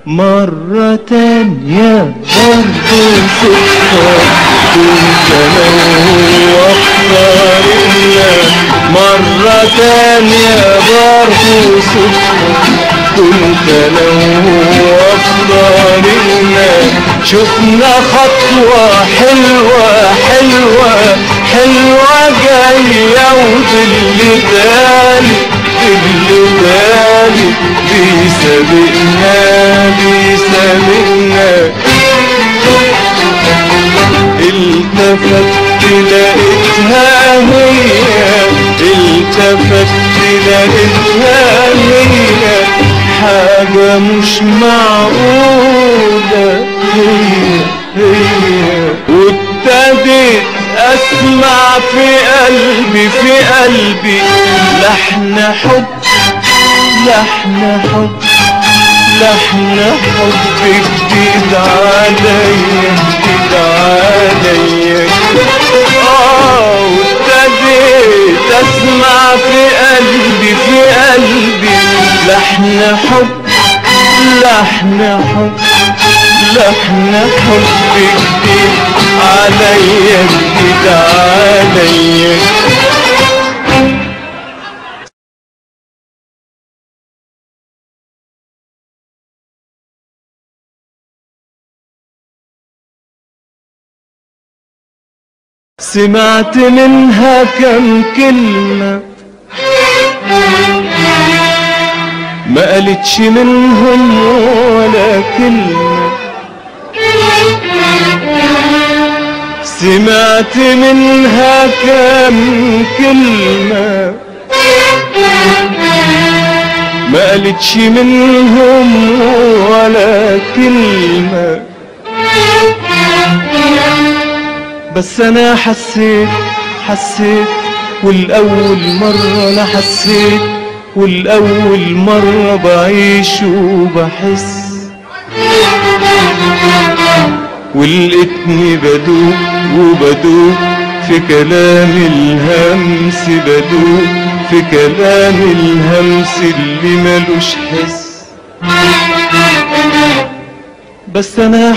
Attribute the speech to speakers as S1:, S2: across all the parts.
S1: مرة تانية برضو صدفة كنت انا وهو اختارنا. مرة تانية برضو صدفة كنت انا وهو اختارنا. شفنا خطوة حلوة حلوة حلوة جاية وظل تاني ظل تاني بيسابقنا بيسابقنا. التفت لقيتها هي التفت لقيتها هي حاجة مش معقولة هي. وابتديت اسمع في قلبي لحن حب لحن حب لحن حب جديد عليا جديد عليا. وابتديت اسمع في قلبي لحن حب لحن حب لحن حب جديد عليا جديد عليا. سمعت منها كم كلمة ما قالتش منهم ولا كلمة. سمعت منها كم كلمة ما قالتش منهم ولا كلمة. بس انا حسيت والاول مرة انا حسيت والاول مرة بعيش وبحس. ولقيتني بدوب في كلام الهمس بدوب في كلام الهمس اللي ملوش حس. بس انا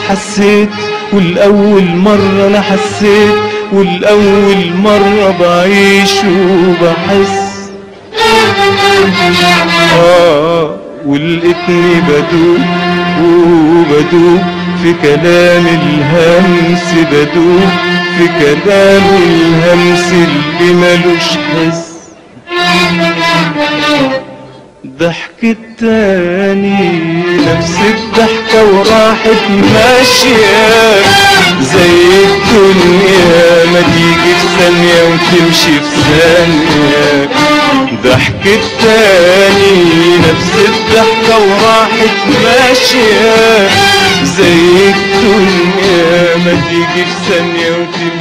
S1: حسيت والاول مرة انا حسيت والاول مرة بعيش وبحس. ولقيتني بدوب في كلام الهمس بدوب في كلام الهمس اللي ملوش حس. ضحكت تاني نفس الضحكة وراحت ماشية زي الدنيا ما تيجي في ثانية وتمشي في ثانية. ضحكت تاني نفس الضحكة وراحت ماشية زي الدنيا ما تيجي في ثانية وتمشي